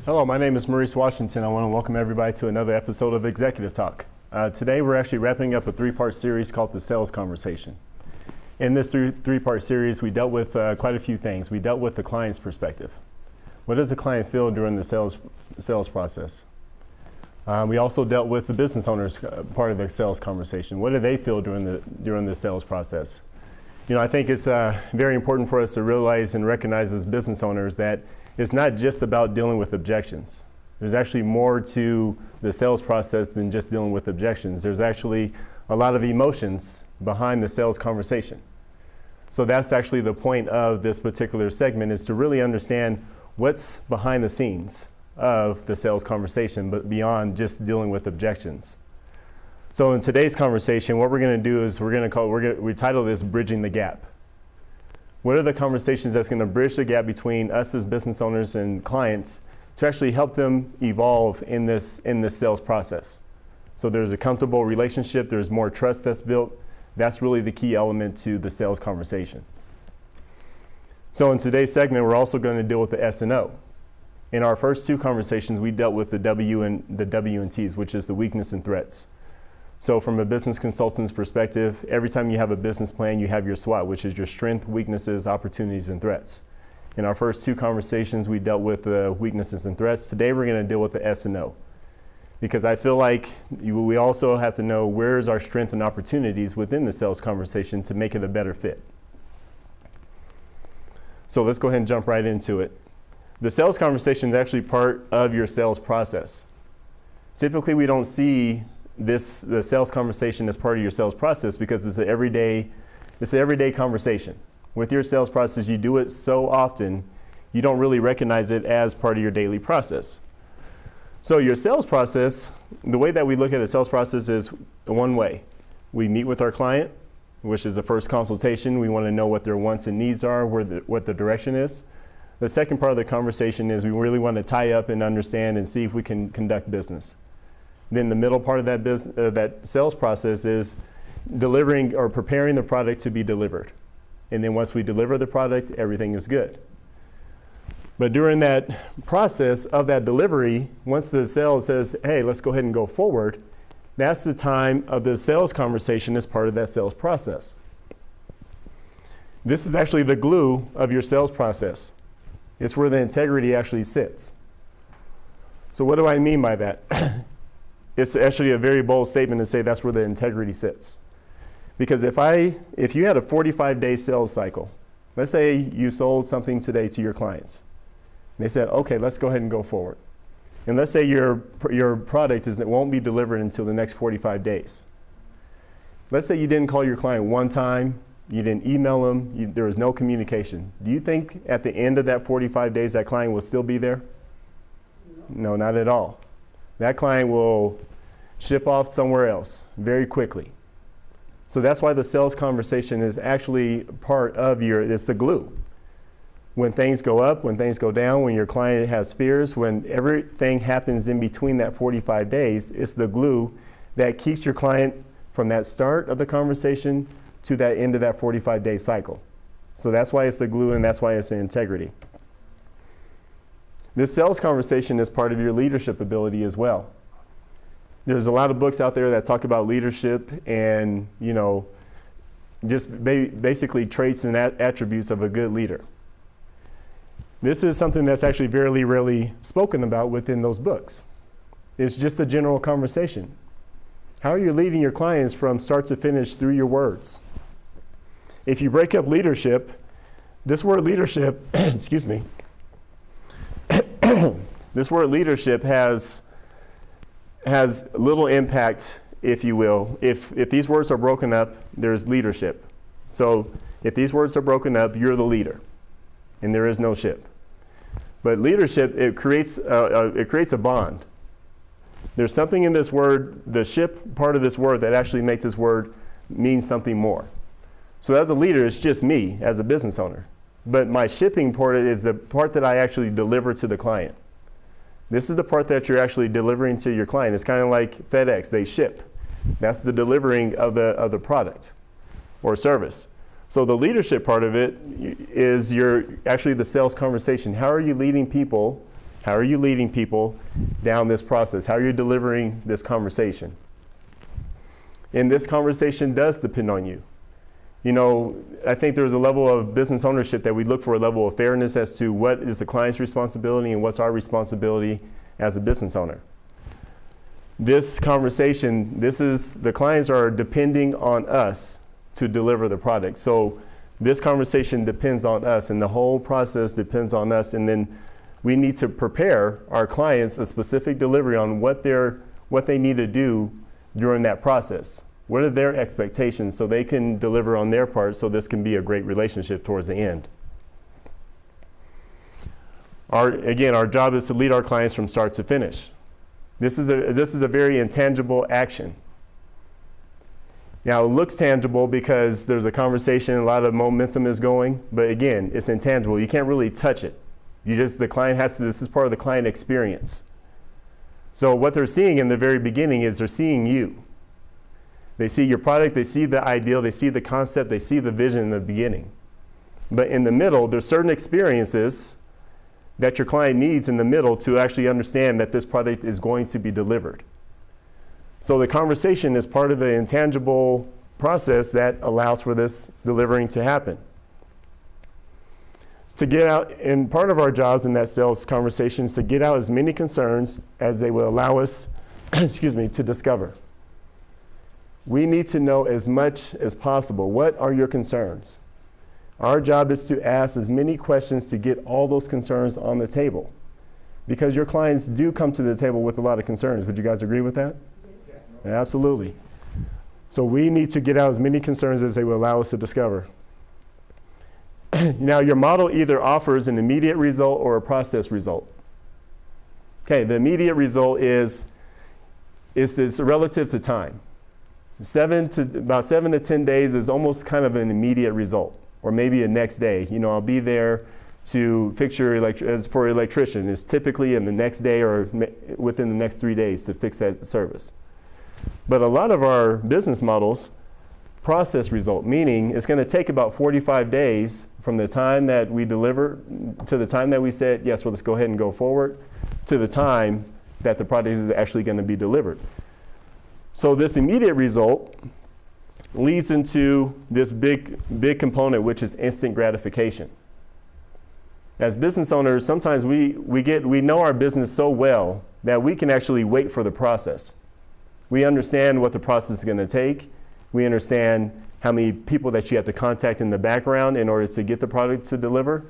Hello, my name is Maurice Washington. I want to welcome everybody to another episode of Executive Talk. Today we're actually wrapping up a three-part series called The Sales Conversation. In this three-part series, we dealt with quite a few things. We dealt with the client's perspective. What does the client feel during the sales process? We also dealt with the business owner's part of the sales conversation. What do they feel during the sales process? You know, I think it's very important for us to realize and recognize as business owners that it's not just about dealing with objections. There's actually more to the sales process than just dealing with objections. There's actually a lot of emotions behind the sales conversation. So that's actually the point of this particular segment, is to really understand what's behind the scenes of the sales conversation, but beyond just dealing with objections. So in today's conversation, what we're going to do is we title this Bridging the Gap. What are the conversations that's going to bridge the gap between us as business owners and clients to actually help them evolve in this sales process? So there's a comfortable relationship, there's more trust that's built. That's really the key element to the sales conversation. So in today's segment, we're also going to deal with the S and O. In our first two conversations, we dealt with the W and T's, which is the weakness and threats. So from a business consultant's perspective, every time you have a business plan, you have your SWOT, which is your strength, weaknesses, opportunities, and threats. In our first two conversations, we dealt with the weaknesses and threats. Today, we're going to deal with the S and O, because I feel like we also have to know where's our strength and opportunities within the sales conversation to make it a better fit. So let's go ahead and jump right into it. The sales conversation is actually part of your sales process. Typically, we don't see the sales conversation as part of your sales process because it's an everyday conversation. With your sales process, you do it so often, you don't really recognize it as part of your daily process. So your sales process, the way that we look at a sales process is one way. We meet with our client, which is the first consultation. We want to know what their wants and needs are, what the direction is. The second part of the conversation is we really want to tie up and understand and see if we can conduct business. Then the middle part of that sales process is delivering or preparing the product to be delivered. And then once we deliver the product, everything is good. But during that process of that delivery, once the sales says, hey, let's go ahead and go forward, that's the time of the sales conversation as part of that sales process. This is actually the glue of your sales process. It's where the integrity actually sits. So what do I mean by that? It's actually a very bold statement to say that's where the integrity sits. Because if you had a 45-day sales cycle, let's say you sold something today to your clients. And they said, okay, let's go ahead and go forward. And let's say your product won't be delivered until the next 45 days. Let's say you didn't call your client one time, you didn't email them, there was no communication. Do you think at the end of that 45 days that client will still be there? No, not at all. That client will ship off somewhere else very quickly. So that's why the sales conversation is actually part of it's the glue. When things go up, when things go down, when your client has fears, when everything happens in between that 45 days, it's the glue that keeps your client from that start of the conversation to that end of that 45-day cycle. So that's why it's the glue and that's why it's the integrity. This sales conversation is part of your leadership ability as well. There's a lot of books out there that talk about leadership and, just basically traits and attributes of a good leader. This is something that's actually very rarely spoken about within those books. It's just a general conversation. How are you leading your clients from start to finish through your words? If you break up leadership, this word leadership, excuse me, this word leadership has little impact, if you will. If these words are broken up, there's leadership. So if these words are broken up, you're the leader, and there is no ship. But leadership, it creates a bond. There's something in this word, the ship part of this word, that actually makes this word mean something more. So as a leader, it's just me as a business owner. But my shipping part is the part that I actually deliver to the client. This is the part that you're actually delivering to your client. It's kind of like FedEx, they ship. That's the delivering of the product or service. So the leadership part of it is actually the sales conversation. How are you leading people How are you leading people down this process? How are you delivering this conversation? And this conversation does depend on you. I think there's a level of business ownership that we look for, a level of fairness as to what is the client's responsibility and what's our responsibility as a business owner. This conversation, the clients are depending on us to deliver the product. So this conversation depends on us, and the whole process depends on us. And then we need to prepare our clients a specific delivery on what they need to do during that process. What are their expectations so they can deliver on their part so this can be a great relationship towards the end. Our job is to lead our clients from start to finish. This is a very intangible action. Now, it looks tangible because there's a conversation, a lot of momentum is going, but again, it's intangible. You can't really touch it. This is part of the client experience. So what they're seeing in the very beginning is they're seeing you. They see your product, they see the ideal, they see the concept, they see the vision in the beginning. But in the middle, there's certain experiences that your client needs in the middle to actually understand that this product is going to be delivered. So the conversation is part of the intangible process that allows for this delivering to happen. To get out, and part of our jobs in that sales conversation is to get out as many concerns as they will allow us, to discover. We need to know as much as possible. What are your concerns? Our job is to ask as many questions to get all those concerns on the table, because your clients do come to the table with a lot of concerns. Would you guys agree with that? Yes. Absolutely. So we need to get out as many concerns as they will allow us to discover. Now, your model either offers an immediate result or a process result. Okay, the immediate result is this relative to time. About 7 to 10 days is almost kind of an immediate result, or maybe a next day. I'll be there to fix as for an electrician. It's typically in the next day or within the next 3 days to fix that service. But a lot of our business models, process result, meaning it's going to take about 45 days from the time that we deliver to the time that we said, yes, well, let's go ahead and go forward, to the time that the product is actually going to be delivered. So this immediate result leads into this big component, which is instant gratification. As business owners, sometimes we know our business so well that we can actually wait for the process. We understand what the process is going to take. We understand how many people that you have to contact in the background in order to get the product to deliver.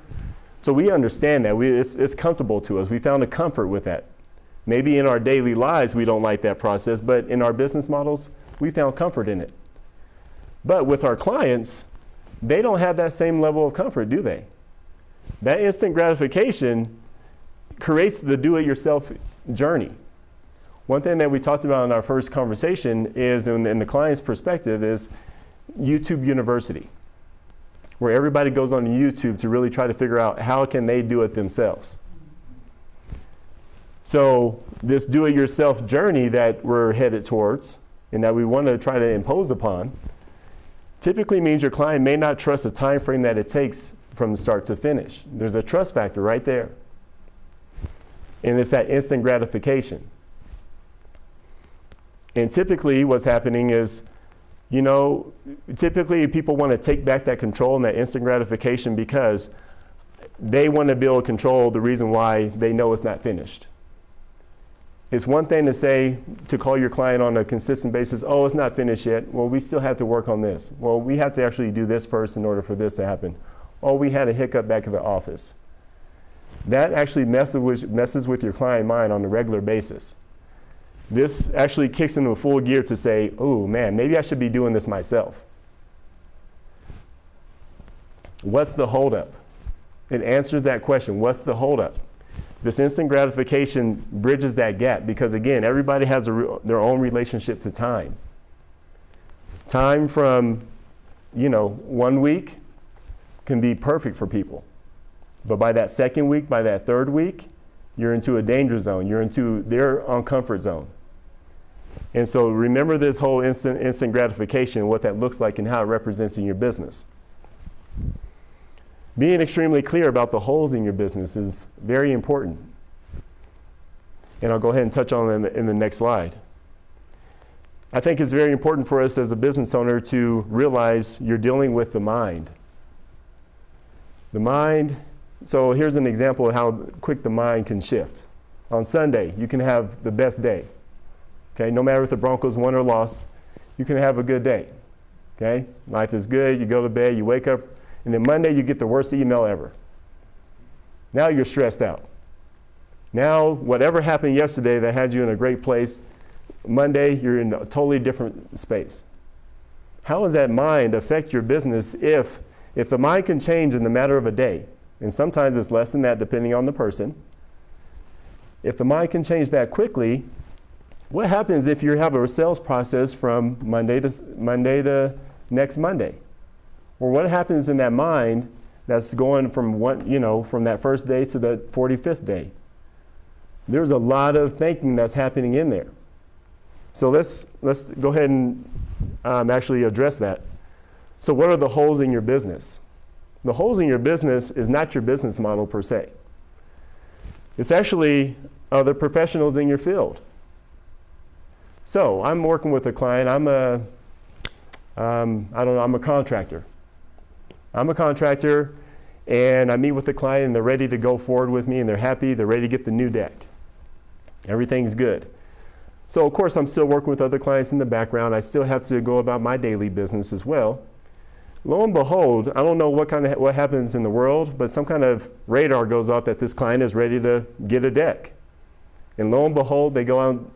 So we understand that. It's comfortable to us. We found a comfort with that. Maybe in our daily lives we don't like that process, but in our business models, we found comfort in it. But with our clients, they don't have that same level of comfort, do they? That instant gratification creates the do-it-yourself journey. One thing that we talked about in our first conversation is, in the client's perspective, is YouTube University, where everybody goes on YouTube to really try to figure out how can they do it themselves. So this do-it-yourself journey that we're headed towards and that we want to try to impose upon typically means your client may not trust the time frame that it takes from start to finish. There's a trust factor right there. And it's that instant gratification. And typically what's happening is, typically people want to take back that control and that instant gratification because they want to be able to control the reason why they know it's not finished. It's one thing to call your client on a consistent basis, oh, it's not finished yet. Well, we still have to work on this. Well, we have to actually do this first in order for this to happen. Oh, we had a hiccup back at the office. That actually messes with your client mind on a regular basis. This actually kicks into full gear to say, oh man, maybe I should be doing this myself. What's the holdup? It answers that question. What's the holdup? This instant gratification bridges that gap because, again, everybody has their own relationship to time. Time from, 1 week can be perfect for people. But by that second week, by that third week, you're into a danger zone. You're into their uncomfort zone. And so remember this whole instant gratification, what that looks like and how it represents in your business. Being extremely clear about the holes in your business is very important. And I'll go ahead and touch on it in the next slide. I think it's very important for us as a business owner to realize you're dealing with the mind. The mind, so here's an example of how quick the mind can shift. On Sunday, you can have the best day. Okay, no matter if the Broncos won or lost, you can have a good day. Okay, life is good, you go to bed, you wake up, and then Monday you get the worst email ever. Now you're stressed out. Now, whatever happened yesterday that had you in a great place, Monday you're in a totally different space. How does that mind affect your business if the mind can change in the matter of a day, and sometimes it's less than that depending on the person. If the mind can change that quickly, what happens if you have a sales process from Monday to next Monday? Or what happens in that mind that's going from from that first day to the 45th day? There's a lot of thinking that's happening in there. So let's go ahead and actually address that. So what are the holes in your business? The holes in your business is not your business model per se. It's actually other professionals in your field. So I'm working with a client. I'm a contractor. I'm a contractor, and I meet with the client, and they're ready to go forward with me, and they're happy. They're ready to get the new deck. Everything's good. So, of course, I'm still working with other clients in the background. I still have to go about my daily business as well. Lo and behold, I don't know what happens in the world, but some kind of radar goes off that this client is ready to get a deck. And lo and behold, they go out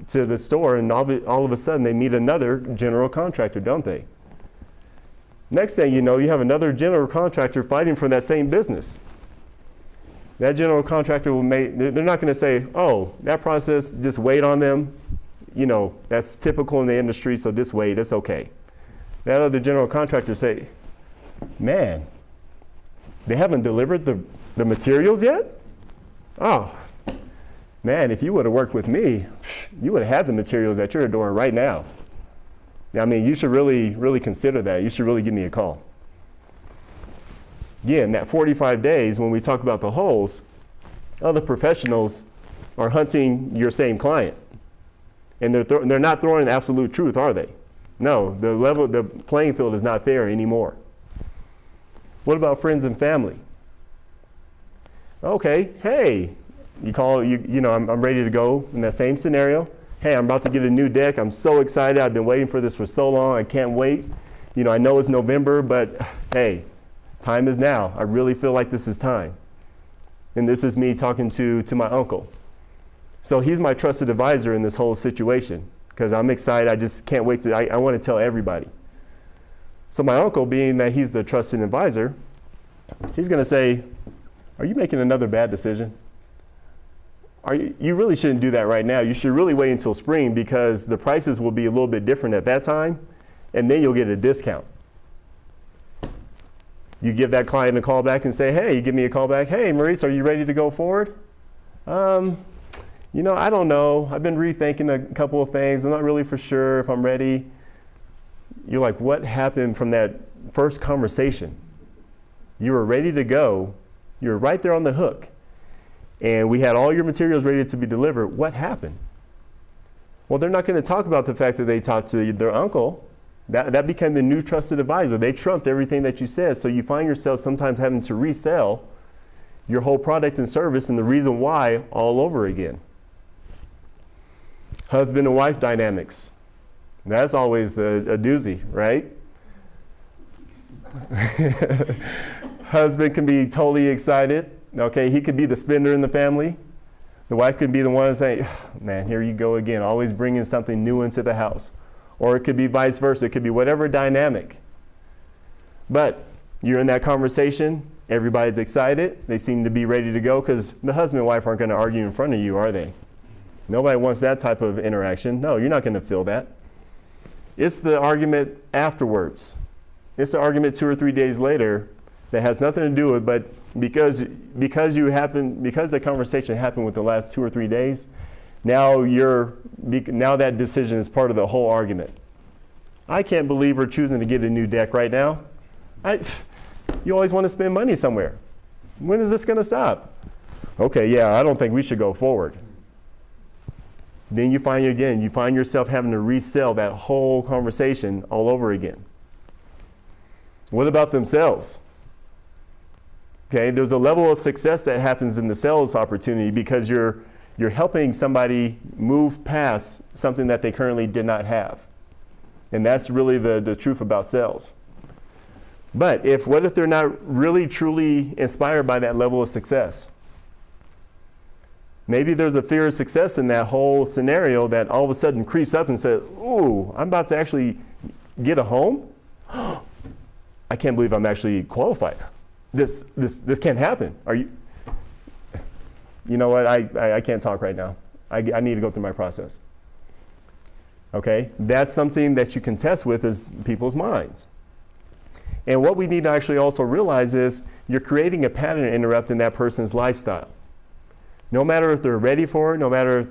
to the store, and all of a sudden they meet another general contractor, don't they? Next thing you know, you have another general contractor fighting for that same business. That general contractor they're not going to say, oh, that process, just wait on them. That's typical in the industry, so just wait, it's okay. That other general contractor say, man, they haven't delivered the materials yet? Oh, man, if you would have worked with me, you would have had the materials at your door right now. I mean, you should really, really consider that. You should really give me a call. Again, that 45 days, when we talk about the holes, other professionals are hunting your same client. And they're not throwing the absolute truth, are they? No, the playing field is not fair anymore. What about friends and family? Okay, hey, you call, I'm ready to go in that same scenario. Hey, I'm about to get a new deck. I'm so excited. I've been waiting for this for so long. I can't wait. I know it's November, but hey, time is now. I really feel like this is time. And this is me talking to my uncle. So he's my trusted advisor in this whole situation because I'm excited. I just can't wait I want to tell everybody. So my uncle, being that he's the trusted advisor, he's going to say, are you making another bad decision? You really shouldn't do that right now. You should really wait until spring because the prices will be a little bit different at that time, and then you'll get a discount. You give that client a call back and say, hey, you give me a call back. Hey, Maurice, are you ready to go forward? I don't know. I've been rethinking a couple of things. I'm not really for sure if I'm ready. You're like, what happened from that first conversation? You were ready to go. You were right there on the hook. And we had all your materials ready to be delivered. What happened? Well, they're not going to talk about the fact that they talked to their uncle. That became the new trusted advisor. They trumped everything that you said. So you find yourself sometimes having to resell your whole product and service and the reason why all over again. Husband and wife dynamics. That's always a doozy, right? Husband can be totally excited. Okay, he could be the spender in the family. The wife could be the one saying, man, here you go again, always bringing something new into the house. Or it could be vice versa. It could be whatever dynamic. But you're in that conversation. Everybody's excited. They seem to be ready to go because the husband and wife aren't going to argue in front of you, are they? Nobody wants that type of interaction. No, you're not going to feel that. It's the argument afterwards. It's the argument 2 or 3 days later that has nothing to do with, but because the conversation happened with the last 2 or 3 days, now that decision is part of the whole argument. I can't believe we're choosing to get a new deck right now. You always want to spend money somewhere. When is this going to stop? Okay, yeah, I don't think we should go forward. Then you find yourself having to resell that whole conversation all over again. What about themselves? Okay, there's a level of success that happens in the sales opportunity because you're helping somebody move past something that they currently did not have. And that's really the truth about sales. But what if they're not really truly inspired by that level of success? Maybe there's a fear of success in that whole scenario that all of a sudden creeps up and says, ooh, I'm about to actually get a home? I can't believe I'm actually qualified. This can't happen. You know what? I can't talk right now. I need to go through my process. Okay? That's something that you can test with is people's minds. And what we need to actually also realize is you're creating a pattern interrupt in that person's lifestyle. No matter if they're ready for it, no matter if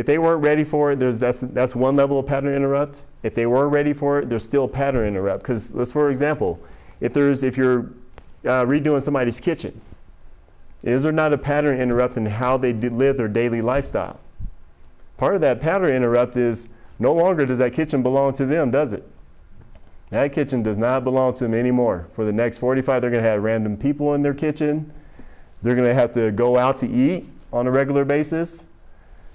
they weren't ready for it, that's one level of pattern interrupt. If they weren't ready for it, there's still a pattern interrupt. Because for example, if you're redoing somebody's kitchen, is there not a pattern interrupt in how they live their daily lifestyle? Part of that pattern interrupt is no longer does that kitchen belong to them, does it? That kitchen does not belong to them anymore. For the next 45, they're going to have random people in their kitchen. They're going to have to go out to eat on a regular basis.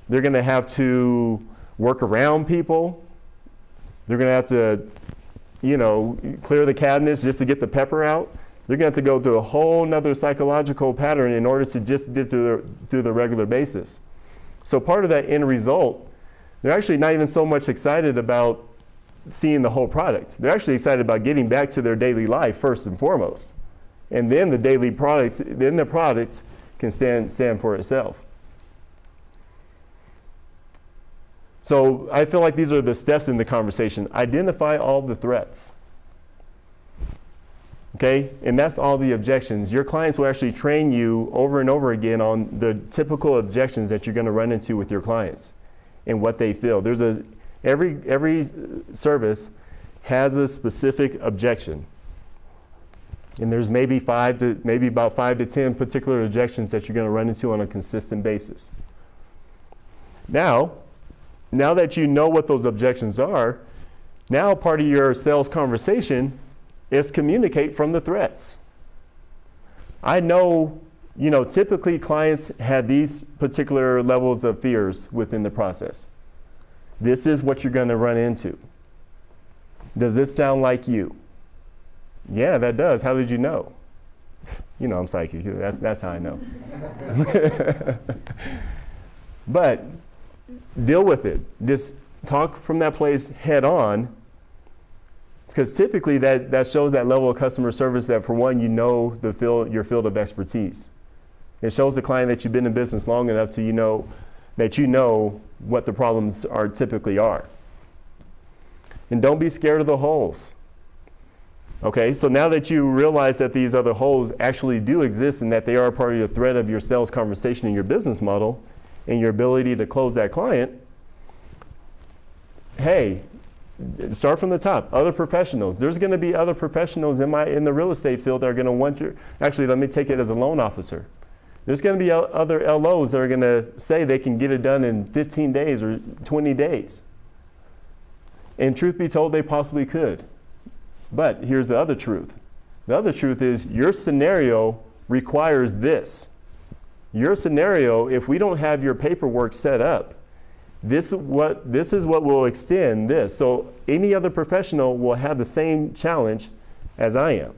They're going to have to work around people. They're going to have to, clear the cabinets just to get the pepper out. They're going to have to go through a whole nother psychological pattern in order to just get through the regular basis. So part of that end result, they're actually not even so much excited about seeing the whole product. They're actually excited about getting back to their daily life first and foremost. And then the product can stand for itself. So I feel like these are the steps in the conversation. Identify all the threats. Okay? And that's all the objections. Your clients will actually train you over and over again on the typical objections that you're going to run into with your clients and what they feel. Every service has a specific objection. And there's maybe about 5 to 10 particular objections that you're going to run into on a consistent basis. Now that you know what those objections are, now part of your sales conversation is communicate from the threats. I know, typically clients had these particular levels of fears within the process. This is what you're going to run into. Does this sound like you? Yeah, that does. How did you know? I'm psychic. That's how I know. But deal with it. Just talk from that place head on, because typically that shows that level of customer service that, for one, your field of expertise. It shows the client that you've been in business long enough to that you know what the problems typically are. And don't be scared of the holes. Okay, so now that you realize that these other holes actually do exist and that they are part of the thread of your sales conversation and your business model and your ability to close that client, hey, start from the top. Other professionals. There's going to be other professionals in the real estate field that are going to want actually, let me take it as a loan officer. There's going to be other LOs that are going to say they can get it done in 15 days or 20 days. And truth be told, they possibly could. But here's the other truth. The other truth is your scenario requires this. Your scenario, if we don't have your paperwork set up, this is what will extend this. So any other professional will have the same challenge as I am.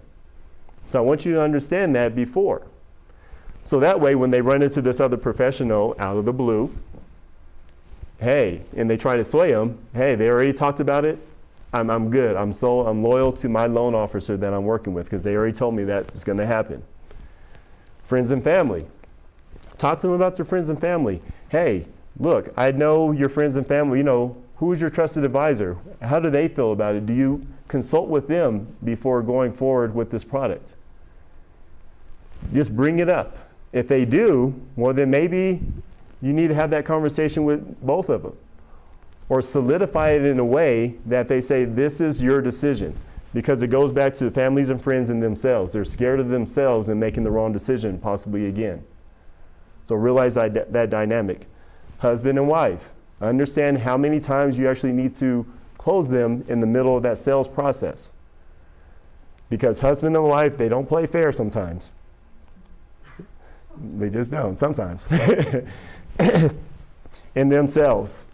So I want you to understand that before. So that way, when they run into this other professional out of the blue, hey, and they try to sway them, hey, they already talked about it. I'm good. I'm loyal to my loan officer that I'm working with because they already told me that it's going to happen. Friends and family. Talk to them about their friends and family. Hey, look, I know your friends and family. Who is your trusted advisor? How do they feel about it? Do you consult with them before going forward with this product? Just bring it up. If they do, well, then maybe you need to have that conversation with both of them. Or solidify it in a way that they say, this is your decision. Because it goes back to the families and friends and themselves. They're scared of themselves and making the wrong decision, possibly again. So realize that dynamic. Husband and wife. Understand how many times you actually need to close them in the middle of that sales process. Because husband and wife, they don't play fair sometimes. They just don't sometimes. In themselves.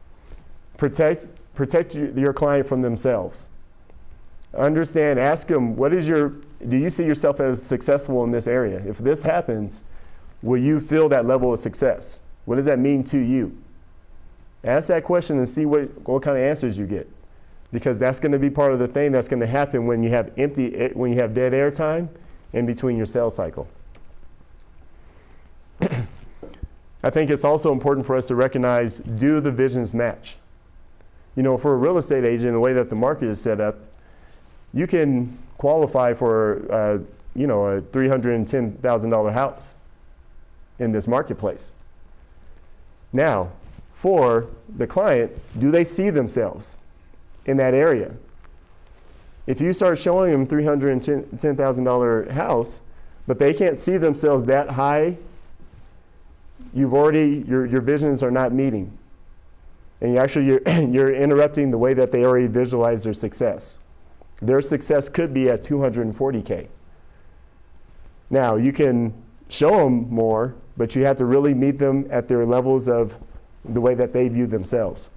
Protect your client from themselves. Understand, ask them, do you see yourself as successful in this area? If this happens, will you feel that level of success? What does that mean to you? Ask that question and see what kind of answers you get. Because that's going to be part of the thing that's going to happen when you have dead air time in between your sales cycle. I think it's also important for us to recognize, do the visions match? For a real estate agent, the way that the market is set up, you can qualify for a $310,000 house in this marketplace. Now, for the client, do they see themselves in that area? If you start showing them $310,000 house, but they can't see themselves that high, your visions are not meeting. And you're interrupting the way that they already visualize their success. Their success could be at $240K. Now, you can show them more, but you have to really meet them at their levels of the way that they view themselves.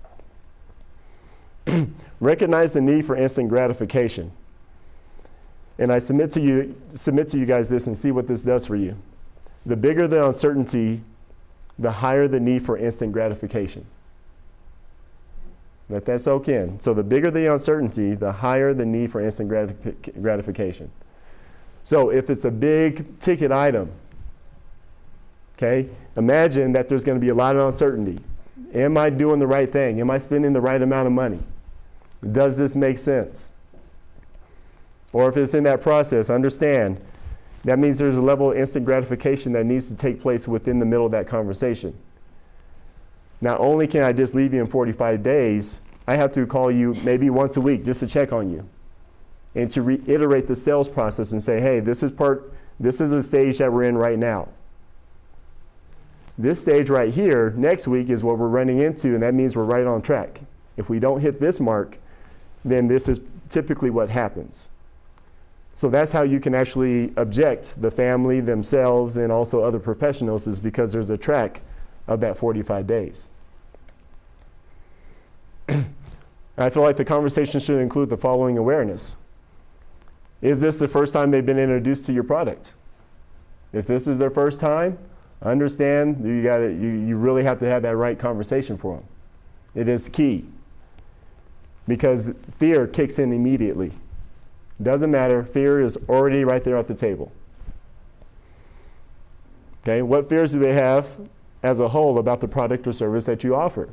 Recognize the need for instant gratification. And I submit to you guys this and see what this does for you. The bigger the uncertainty, the higher the need for instant gratification. Let that soak in. So the bigger the uncertainty, the higher the need for instant gratification. So if it's a big ticket item, okay, imagine that there's going to be a lot of uncertainty. Am I doing the right thing? Am I spending the right amount of money? Does this make sense? Or if it's in that process, understand that means there's a level of instant gratification that needs to take place within the middle of that conversation. Not only can I just leave you in 45 days, I have to call you maybe once a week just to check on you and to reiterate the sales process and say, hey, this is the stage that we're in right now. This stage right here, next week, is what we're running into, and that means we're right on track. If we don't hit this mark, then this is typically what happens. So that's how you can actually object the family, themselves, and also other professionals, is because there's a track of that 45 days. I feel like the conversation should include the following awareness. Is this the first time they've been introduced to your product? If this is their first time, understand you really have to have that right conversation for them. It is key. Because fear kicks in immediately. Doesn't matter, fear is already right there at the table. Okay, what fears do they have as a whole about the product or service that you offer?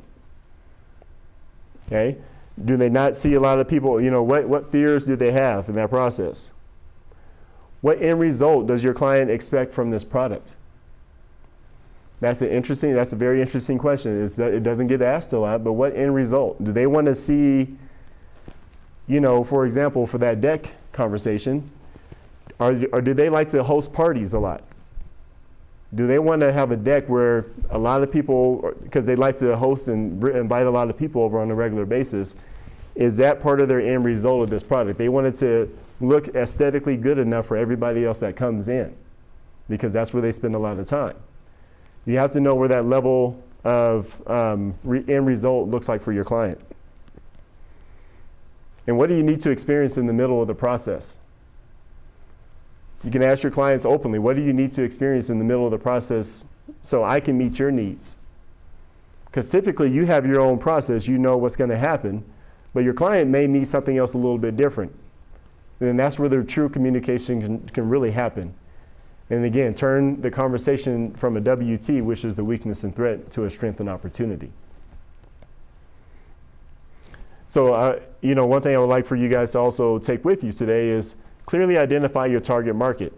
Okay, do they not see a lot of people, what fears do they have in that process? What end result does your client expect from this product? That's a very interesting question. It doesn't get asked a lot, but what end result? Do they want to see, for example, for that deck conversation, or do they like to host parties a lot? Do they want to have a deck where a lot of people, because they like to host and invite a lot of people over on a regular basis, is that part of their end result of this product? They want it to look aesthetically good enough for everybody else that comes in, because that's where they spend a lot of time. You have to know where that level of end result looks like for your client. And what do you need to experience in the middle of the process? You can ask your clients openly, what do you need to experience in the middle of the process so I can meet your needs? Because typically you have your own process, you know what's going to happen, but your client may need something else a little bit different. And that's where the true communication can really happen. And again, turn the conversation from a WT, which is the weakness and threat, to a strength and opportunity. So, one thing I would like for you guys to also take with you today is clearly identify your target market.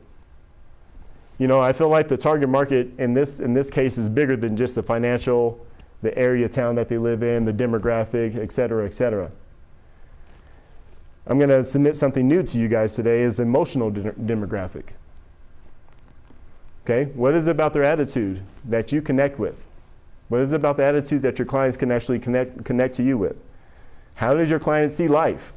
I feel like the target market in this case is bigger than just the financial, the area, town that they live in, the demographic, et cetera, et cetera. I'm going to submit something new to you guys today, is emotional demographic. Okay, what is it about their attitude that you connect with, What is it about the attitude that your clients can actually connect to you with? How does your client see life?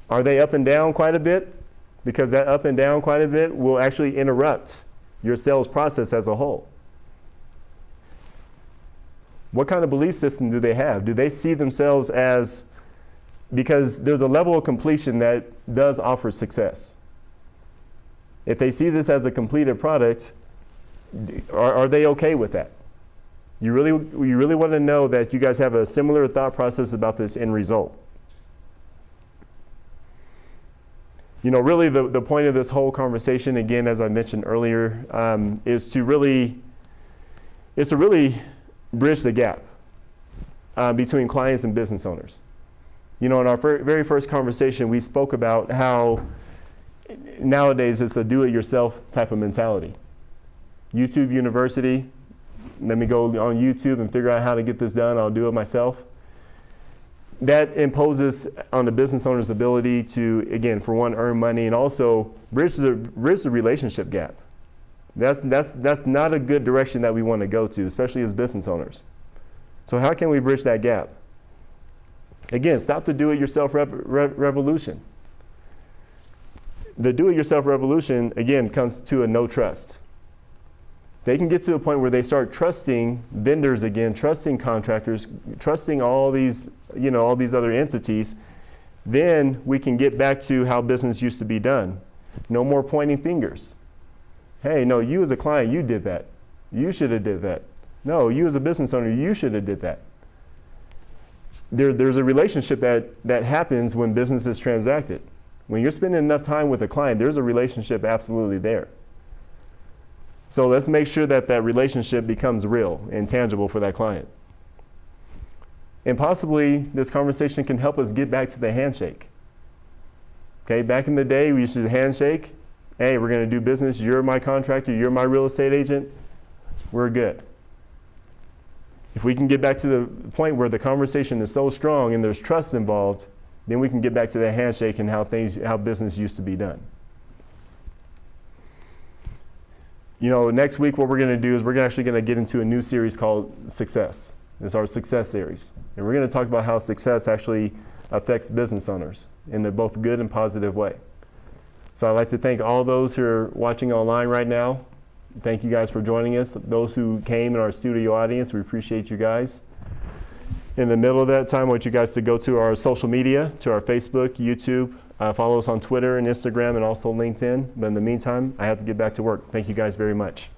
Are they up and down quite a bit? Because that up and down quite a bit will actually interrupt your sales process as a whole. What kind of belief system do they have? Do they see themselves as, because there's a level of completion that does offer success. If they see this as a completed product, are they okay with that? You really want to know that you guys have a similar thought process about this end result. You know, really the point of this whole conversation, again, as I mentioned earlier, is to really bridge the gap between clients and business owners. You know, in our very first conversation, we spoke about how nowadays it's a do-it-yourself type of mentality. YouTube University, let me go on YouTube and figure out how to get this done, I'll do it myself. That imposes on the business owner's ability to, again, for one, earn money and also bridge the relationship gap. That's not a good direction that we want to go to, especially as business owners. So how can we bridge that gap? Again, stop the do-it-yourself revolution. The do-it-yourself revolution, again, comes to a no trust. They can get to a point where they start trusting vendors again, trusting contractors, trusting all these other entities. Then we can get back to how business used to be done. No more pointing fingers. Hey, no, you as a client, you did that. You should have did that. No, you as a business owner, you should have did that. There's a relationship that happens when business is transacted. When you're spending enough time with a client, there's a relationship absolutely there. So let's make sure that relationship becomes real and tangible for that client. And possibly this conversation can help us get back to the handshake. Okay, back in the day, we used to handshake. Hey, we're going to do business. You're my contractor. You're my real estate agent. We're good. If we can get back to the point where the conversation is so strong and there's trust involved, then we can get back to that handshake and how business used to be done. You know, next week what we're going to do is we're actually going to get into a new series called Success. It's our Success series. And we're going to talk about how success actually affects business owners in a both good and positive way. So I'd like to thank all those who are watching online right now. Thank you guys for joining us. Those who came in our studio audience, we appreciate you guys. In the middle of that time, I want you guys to go to our social media, to our Facebook, YouTube, follow us on Twitter and Instagram and also LinkedIn. But in the meantime, I have to get back to work. Thank you guys very much.